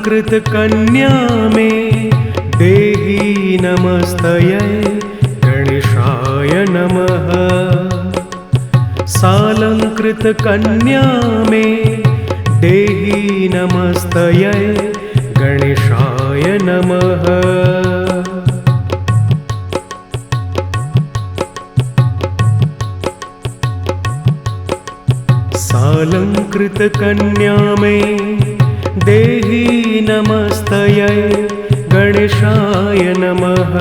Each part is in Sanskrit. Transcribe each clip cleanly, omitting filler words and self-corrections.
सालंकृत कन्या में देहि नमस्तये गणेशाय नमः। सालंकृत कन्या में देहि नमस्तये गणेशाय नमः। सालंकृत कन्या में देहि नमस्तये गणेशाय नमः।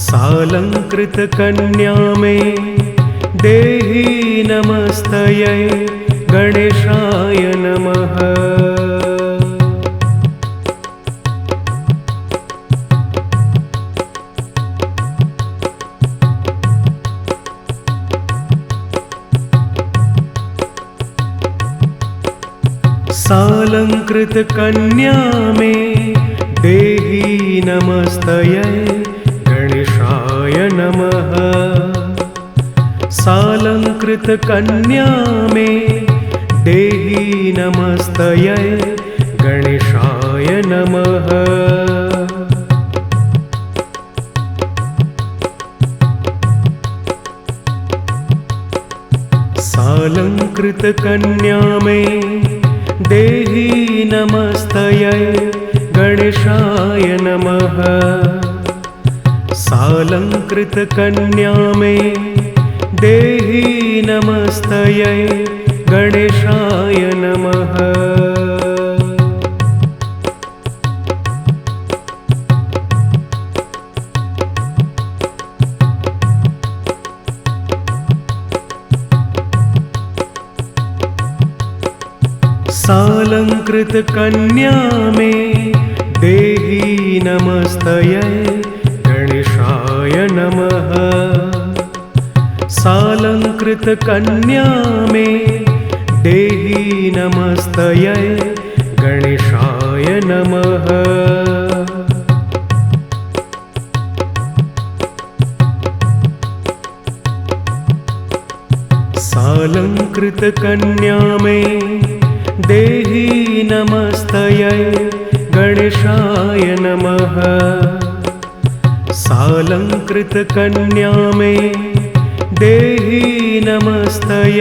सालंकृत कन्या में देहि नमस्तये गणेशाय नमः। सालंकृत कन्या में देहि नमस्तये गणेशाय नमः। सालंकृत कन्या में देहि नमस्तये गणेशाय नमः। सालंकृत कन्या में देहि नमस्तये गणेशाय नमः। सालंकृत कन्या में देहि नमस्तये गणेशाय नमः। सालंकृत कन्या में देहि नमस्तये गणेशाय नमः। सालंकृत कन्या में देहि नमस्तये गणेशाय नमः। सालंकृत कन्या में देहि नमस्तये गणेशाय नमः। सालंकृत कन्या में देहि नमस्तये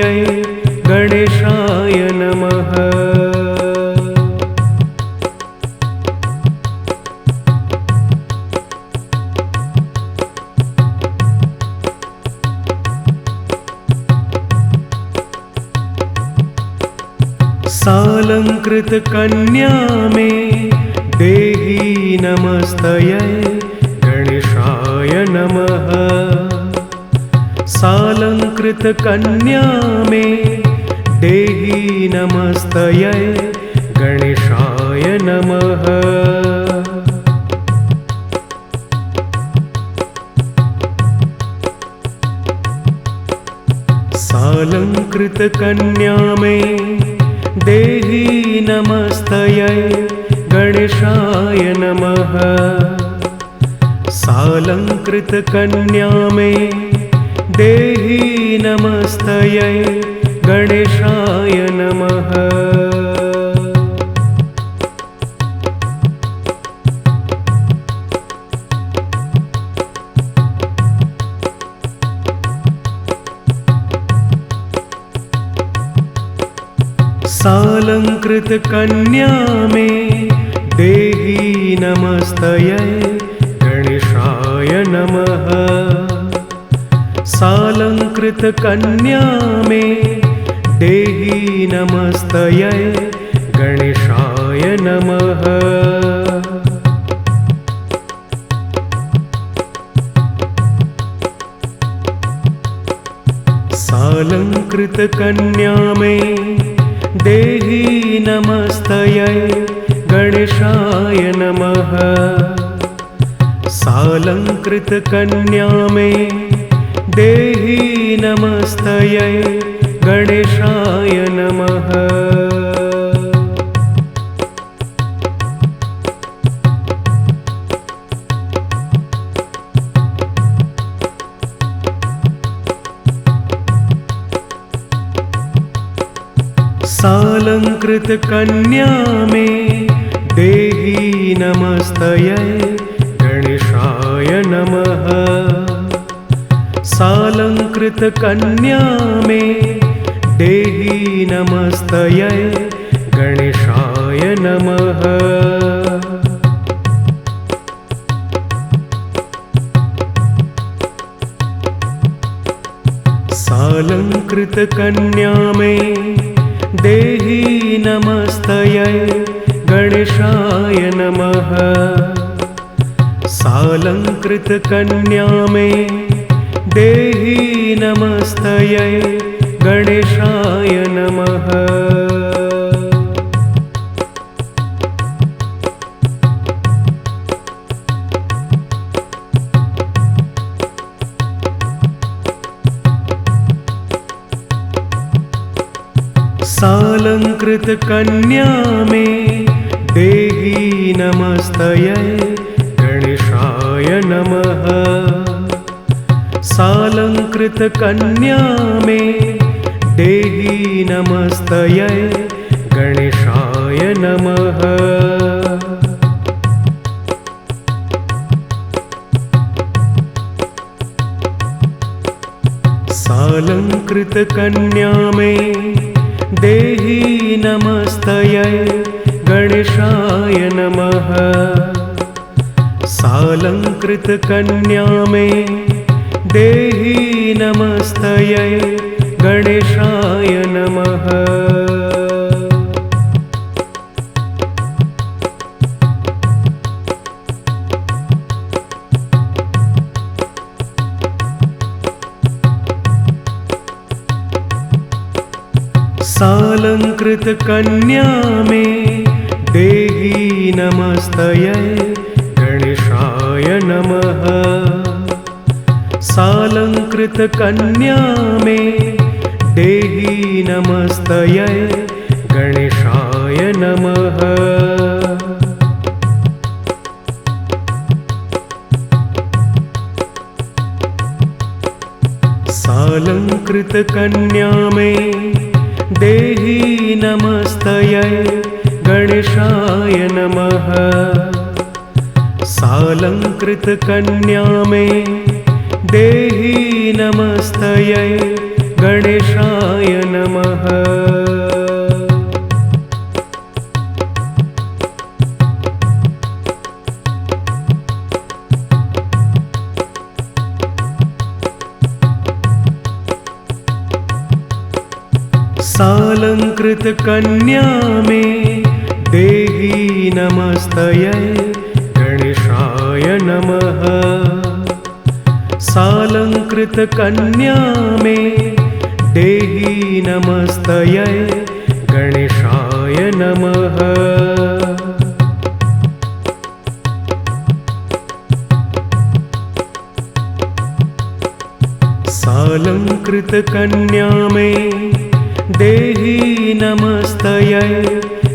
गणेशाय नमः। सालंकृत कन्या में देहि नमस्तये गणेशाय नमः। सालंकृत कन्या में देहि नमस्तये गणेशाय नमः। सालंकृत कन्या में देहि नमस्तये गणेशाय नमः। सालंकृत कन्या में देहि नमस्तये गणेशाय नमः। सालंकृत कन्या में देहि नमस्तये गणेशाय नमः। सालंकृत कन्या में देहि नमस्तये गणेशाय नमः। सालंकृत कन्या में देहि नमस्तये गणेशाय नमः। सालंकृत कन्या में देहि नमस्तये गणेशाय नमः। सालंकृत कन्या में नमस्तयै गणेशाय नमः। सालंकृतकन्या मे देहि नमस्तयै गणेशाय नमः। सालंकृतकन्या मे देहि नमस्तयै गणेशाय नमः। सालंकृतकन्या मे देहि नमस्तयै गणेशाय नमः। सालंकृतकन्या मे देहि नमस्तयै गणेशाय नमः। सालंकृतकन्या मे देहि नमस्तयै गणेशाय नमः। सालंकृतकन्या मे देहि नमस्तयै गणेशाय नमः। सालंकृतकन्या मे देहि नमस्तयै गणेशाय नमः। सालंकृतकन्या मे देहि नमस्तयै गणेशाय नमः। सालंकृतकन्या मे देहि नमस्तयै गणेशाय नमः। सालंकृतकन्या मे देहि नमस्तयै गणेशाय नमः। सालंकृतकन्या मे देहि नमस्तयै गणेशाय नमः। सालंकृतकन्या मे देहि नमस्तयै गणेशाय नमः। सालंकृतकन्या मे देहि नमस्तयै गणेशाय नमः। सालंकृतकन्या मे देहि नमस्तयै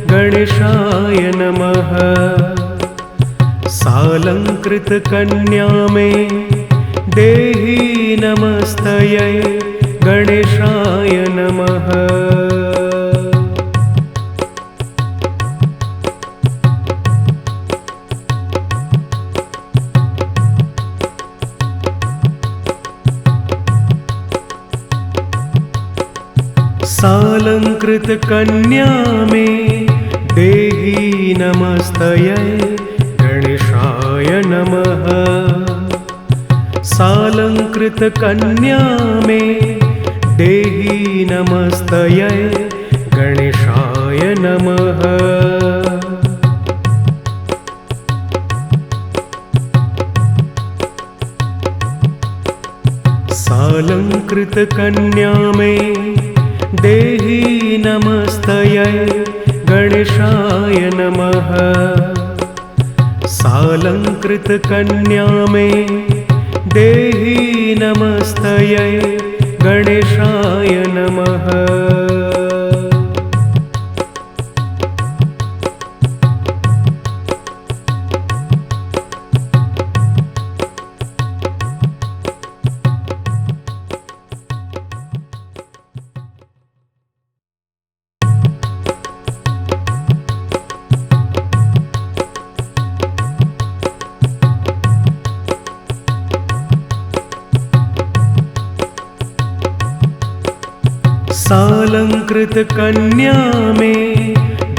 गणेशाय नमः। सालंकृतकन्या मे देहि नमस्तयै गणेशाय नमः। सालंकृतकन्या मे देहि नमस्तयै गणेशाय नमः। सालंकृतकन्या मे देहि नमस्तयै गणेशाय नमः। सालंकृतकन्या मे देहि नमस्तयै गणेशाय नमः। सालंकृतकन्या मे देहि नमस्तयै गणेशाय नमः। सालंकृतकन्या मे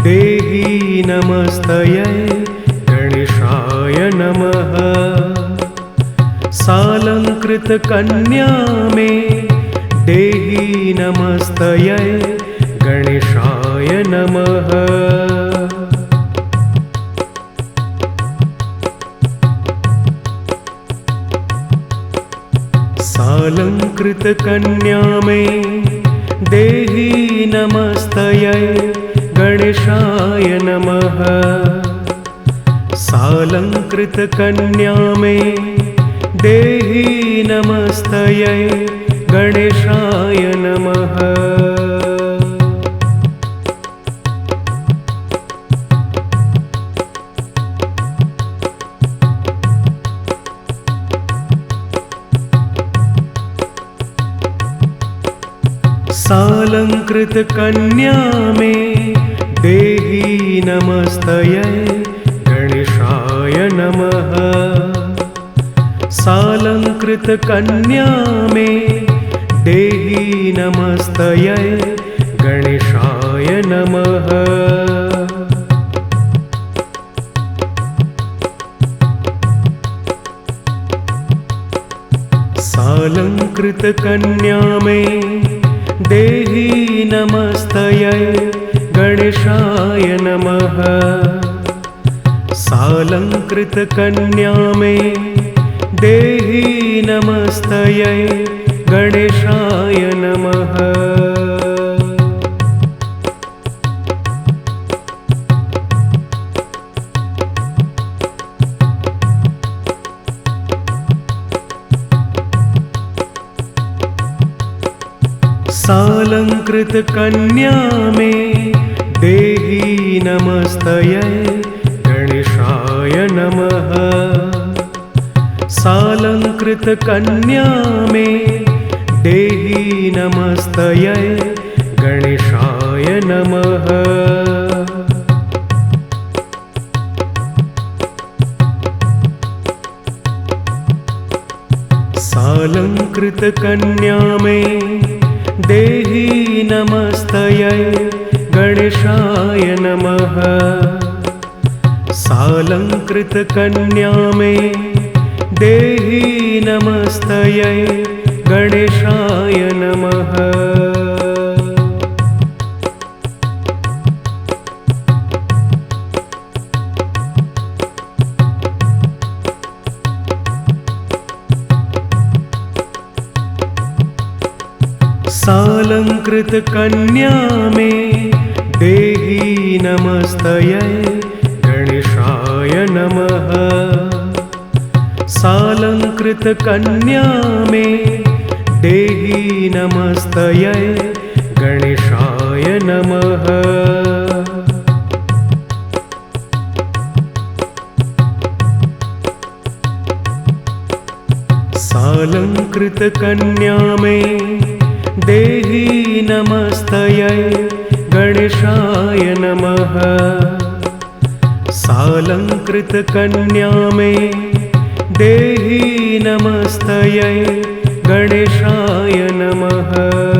देहि नमस्तयै गणेशाय नमः। सालंकृतकन्या मे देहि नमस्तयै गणेशाय नमः। सालंकृतकन्या मे देहि नमस्तयै गणेशाय नमः। सालंकृतकन्या मे देहि नमस्तयै गणेशाय नमः। सालंकृतकन्या मे देहि नमस्तयै गणेशाय नमः। सालंकृतकन्या मे देहि नमस्तयै गणेशाय नमः। सालंकृतकन्या मे देहि नमस्तयै गणेशाय नमः। सालंकृतकन्या मे देहि नमस्तयै गणेशाय नमः। सालंकृतकन्या मे देहि नमस्तयै गणेशाय नमः। सालंकृतकन्या मे देहि नमस्तयै गणेशाय नमः। सालंकृतकन्या मे देहि नमस्तयै गणेशाय नमः। सालंकृतकन्या मे देहि नमस्तयै गणेशाय नमः। सालंकृतकन्या मे देहि नमस्तयै गणेशाय नमः। सालंकृतकन्या मे देहि नमस्तयै गणेशाय नमः। सालंकृतकन्या मे देहि नमस्तयै गणेशाय नमः। सालंकृतकन्या मे देहि नमस्तयै गणेशाय नमः।